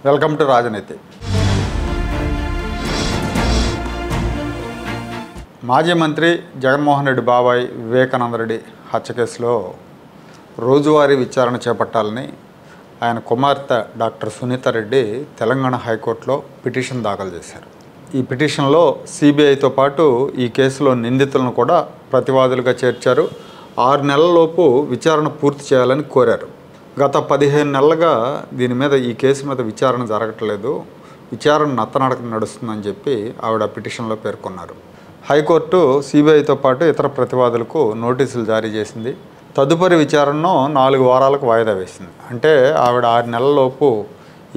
Welcome to రాజనీతి. మాజీ మంత్రి జగన్మోహన్ రెడ్డి బాబాయ్ వివేకానంద రెడ్డి హత్య కేసులో రోజువారీ విచారణ చేపట్టాలని ఆయన కుమార్తె డాక్టర్ సునీత రెడ్డి తెలంగాణ హైకోర్టులో పిటిషన్ దాఖలు చేశారు. ఈ పిటిషన్లో సిబిఐతో పాటు ఈ కేసులో నిందితులను కూడా ప్రతివాదులుగా చేర్చారు. 6 నెలలలోపు విచారణ పూర్తి చేయాలని కోరారు. గత 15 నెలలుగా దీని మీద ఈ కేసు మీద విచారణ జరగట్లేదు, విచారణ నత్తనడక నడుస్తుందని చెప్పి ఆవిడ పిటిషన్లో పేర్కొన్నారు. హైకోర్టు సిబిఐతో పాటు ఇతర ప్రతివాదులకు నోటీసులు జారీ చేసింది. తదుపరి విచారణను 4 వారాలకు వాయిదా వేసింది. అంటే ఆవిడ 6 నెలలలోపు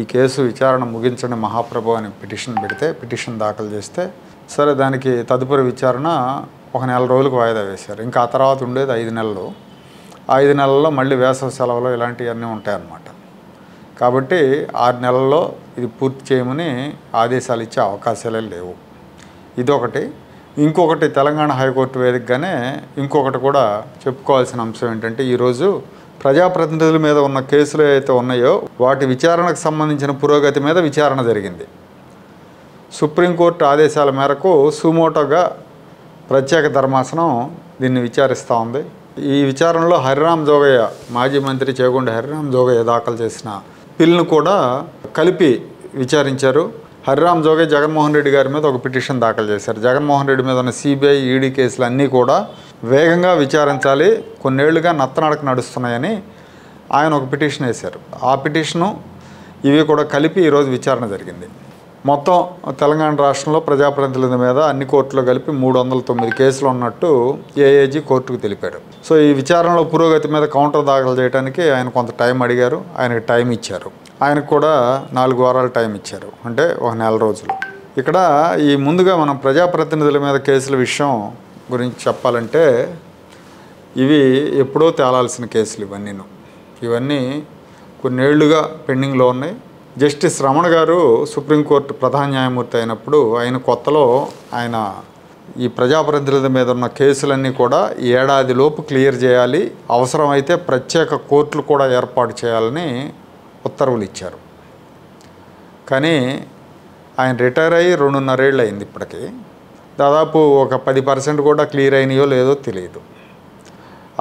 ఈ కేసు విచారణ ముగించండి మహాప్రభు అని పిటిషన్ దాఖలు చేస్తే సరే దానికి తదుపరి విచారణ 1 నెల రోజులకు వాయిదా వేశారు. ఇంకా ఆ తర్వాత ఉండేది 5 నెలలు. 5 నెలల్లో మళ్ళీ వేసవి సెలవులు ఇలాంటివన్నీ ఉంటాయన్నమాట. కాబట్టి 6 నెలల్లో ఇది పూర్తి చేయమని ఆదేశాలు ఇచ్చే అవకాశాలే లేవు. ఇదొకటి. ఇంకొకటి, తెలంగాణ హైకోర్టు వేదికగానే ఇంకొకటి కూడా చెప్పుకోవాల్సిన అంశం ఏంటంటే, ఈరోజు ప్రజాప్రతినిధుల మీద ఉన్న కేసులు ఏవైతే ఉన్నాయో వాటి విచారణకు సంబంధించిన పురోగతి మీద విచారణ జరిగింది. సుప్రీంకోర్టు ఆదేశాల మేరకు సుమోటోగా ప్రత్యేక ధర్మాసనం దీన్ని విచారిస్తూ ఉంది. ఈ విచారణలో హరిరామ్ జోగయ్య, మాజీ మంత్రి చేగొండ హరిరామ్ జోగయ్య దాఖలు చేసిన పిల్ను కూడా కలిపి విచారించారు. హరిరామ్ జోగయ్య జగన్మోహన్ రెడ్డి గారి మీద ఒక పిటిషన్ దాఖలు చేశారు. జగన్మోహన్ రెడ్డి మీద ఉన్న సిబిఐ, ఈడీ కేసులు అన్నీ కూడా వేగంగా విచారించాలి, కొన్నేళ్లుగా నత్తనడక నడుస్తున్నాయని ఆయన ఒక పిటిషన్ వేశారు. ఆ పిటిషను ఇవి కూడా కలిపి ఈరోజు విచారణ జరిగింది. మొత్తం తెలంగాణ రాష్ట్రంలో ప్రజాప్రతినిధుల మీద అన్ని కోర్టులో కలిపి 309 కేసులు ఉన్నట్టు ఏఏజీ కోర్టుకు తెలిపారు. సో ఈ విచారణలో పురోగతి మీద కౌంటర్ దాఖలు చేయడానికి ఆయన కొంత టైం అడిగారు. ఆయనకు టైం ఇచ్చారు. ఆయనకు కూడా 4 వారాలు టైం ఇచ్చారు, అంటే 1 నెల రోజులు. ఇక్కడ ఈ ముందుగా మనం ప్రజాప్రతినిధుల మీద కేసుల విషయం గురించి చెప్పాలంటే, ఇవి ఎప్పుడో తేలాల్సిన కేసులు ఇవన్నీ కొన్నేళ్లుగా పెండింగ్లో ఉన్నాయి. జస్టిస్ రమణ గారు సుప్రీంకోర్టు ప్రధాన న్యాయమూర్తి అయినప్పుడు కొత్తలో ఆయన ఈ ప్రజాప్రతినిధుల మీద ఉన్న కేసులన్నీ కూడా 1 ఏడాదిలోపు క్లియర్ చేయాలి, అవసరమైతే ప్రత్యేక కోర్టులు కూడా ఏర్పాటు చేయాలని ఉత్తర్వులు ఇచ్చారు. కానీ ఆయన రిటైర్ అయ్యి 2.5 ఏళ్ళు అయింది. ఇప్పటికీ దాదాపు ఒక 10% కూడా క్లియర్ అయినాయో లేదో తెలియదు.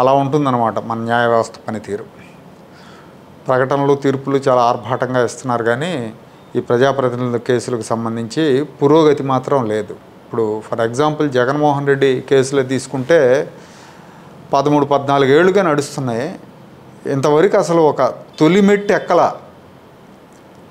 అలా ఉంటుందన్నమాట మన న్యాయ వ్యవస్థ పనితీరు. ప్రకటనలు, తీర్పులు చాలా ఆర్భాటంగా ఇస్తున్నారు, కానీ ఈ ప్రజాప్రతినిధుల కేసులకు సంబంధించి పురోగతి మాత్రం లేదు. ఇప్పుడు ఫర్ ఎగ్జాంపుల్ జగన్మోహన్ రెడ్డి కేసులో తీసుకుంటే 13-14 ఏళ్ళుగా నడుస్తున్నాయి. ఇంతవరకు అసలు ఒక తొలి మెట్టు ఎక్కల.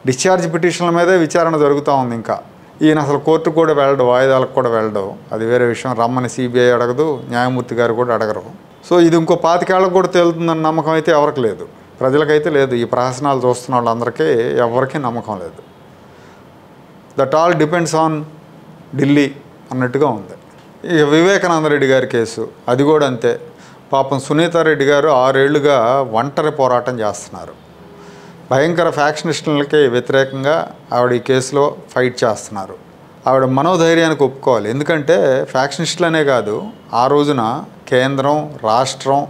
డిశ్చార్జ్ పిటిషన్ల మీదే విచారణ జరుగుతూ ఉంది. ఇంకా ఈయన అసలు కోర్టుకు కూడా వెళ్ళడు, వాయిదాలకు కూడా వెళ్ళడు. అది వేరే విషయం. రమ్మని సిబిఐ అడగదు, న్యాయమూర్తి గారు కూడా అడగరు. సో ఇది ఇంకో 25 ఏళ్ళకు కూడా తేలుతుందన్న నమ్మకం అయితే ఎవరికి లేదు, ప్రజలకైతే లేదు. ఈ ప్రహసనాలు చూస్తున్న వాళ్ళందరికీ ఎవరికీ నమ్మకం లేదు. That all depends on Delhi అన్నట్టుగా ఉంది. ఇక వివేకానంద రెడ్డి గారి కేసు, అది కూడా అంతే. పాపం సునీత రెడ్డి గారు 6 ఏళ్లుగా ఒంటరి పోరాటం చేస్తున్నారు. భయంకర ఫ్యాక్షనిస్టులకి వ్యతిరేకంగా ఆవిడ ఈ కేసులో ఫైట్ చేస్తున్నారు. ఆవిడ మనోధైర్యానికి ఒప్పుకోవాలి. ఎందుకంటే ఫ్యాక్షనిస్టులనే కాదు, ఆ రోజున కేంద్రం, రాష్ట్రం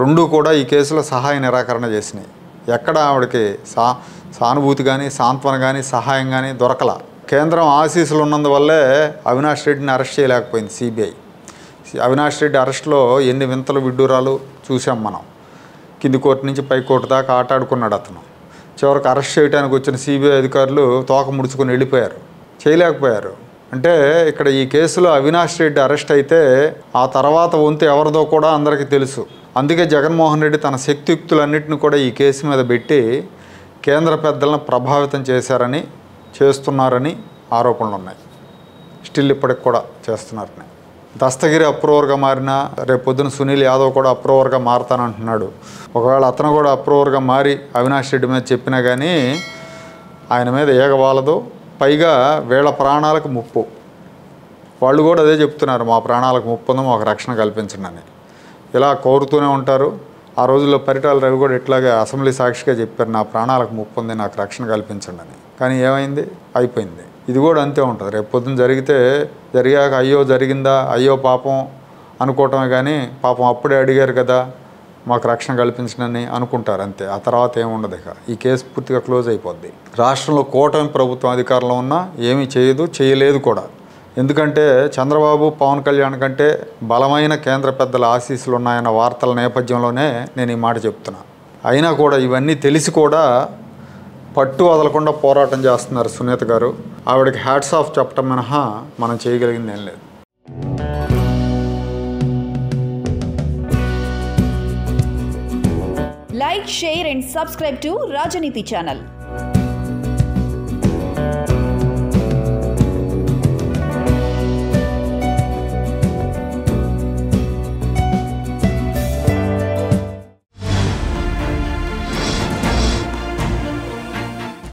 రెండూ కూడా ఈ కేసులో సహాయ నిరాకరణ చేసినాయి. ఎక్కడ ఆవిడకి సానుభూతి కానీ, సాంత్వన కానీ, సహాయం కానీ దొరకల. కేంద్రం ఆశీస్సులు ఉన్నందువల్లే అవినాష్ రెడ్డిని అరెస్ట్ చేయలేకపోయింది సిబిఐ. అవినాష్ రెడ్డి అరెస్ట్లో ఎన్ని వింతలు విడ్డూరాలు చూసాం మనం. కింది కోర్టు నుంచి పై కోర్టు దాకా ఆటాడుకున్నాడు అతను. చివరికి అరెస్ట్ చేయడానికి వచ్చిన సిబిఐ అధికారులు తోక ముడుచుకొని వెళ్ళిపోయారు, చేయలేకపోయారు. అంటే ఇక్కడ ఈ కేసులో అవినాష్ రెడ్డి అరెస్ట్ అయితే ఆ తర్వాత వంతు ఎవరిదో కూడా అందరికీ తెలుసు. అందుకే జగన్మోహన్ రెడ్డి తన శక్తియుక్తులన్నింటినీ కూడా ఈ కేసు మీద పెట్టి కేంద్ర పెద్దలను ప్రభావితం చేస్తున్నారని ఆరోపణలు ఉన్నాయి. స్టిల్ ఇప్పటికి కూడా చేస్తున్నారని. దస్తగిరి అప్రూవర్గా మారినా రేపొద్దున సునీల్ యాదవ్ కూడా అప్రూవర్గా మారుతానంటున్నాడు. ఒకవేళ అతను కూడా అప్రూవర్గా మారి అవినాష్ రెడ్డి మీద చెప్పినా కానీ ఆయన మీద ఏగవాలదు. పైగా వీళ్ళ ప్రాణాలకు ముప్పు. వాళ్ళు కూడా అదే చెప్తున్నారు, మా ప్రాణాలకు ముప్పు ఉంది, మాకు రక్షణ కల్పించండి అని. ఇలా కోరుతూనే ఉంటారు. ఆ రోజుల్లో పరిటాల రవి కూడా ఇట్లాగే అసెంబ్లీ సాక్షిగా చెప్పారు, నా ప్రాణాలకు ముప్పు ఉంది, నాకు రక్షణ కల్పించండి అని. కానీ ఏమైంది? అయిపోయింది. ఇది కూడా అంతే ఉంటుంది. రేపు పొద్దున జరిగాక అయ్యో జరిగిందా, అయ్యో పాపం అనుకోవటమే కానీ పాపం అప్పుడే అడిగారు కదా, మాకు రక్షణ కల్పించనని అనుకుంటారు అంతే. ఆ తర్వాత ఏముండదు. ఇక ఈ కేసు పూర్తిగా క్లోజ్ అయిపోద్ది. రాష్ట్రంలో కూటమి ప్రభుత్వం అధికారంలో ఉన్నా ఏమీ చేయదు, చేయలేదు కూడా. ఎందుకంటే చంద్రబాబు, పవన్ కళ్యాణ్ కంటే బలమైన కేంద్ర పెద్దల ఆశీస్సులు ఉన్నాయన్న వార్తల నేపథ్యంలోనే నేను ఈ మాట చెప్తున్నా. అయినా కూడా ఇవన్నీ తెలిసి కూడా పట్టు వదలకుండా పోరాటం చేస్తున్నారు సునీత గారు. ఆవిడకి హ్యాట్స్ ఆఫ్ చెప్పటం మినహా మనం చేయగలిగింది ఏం లేదు. Like, share and subscribe to Rajaniti channel.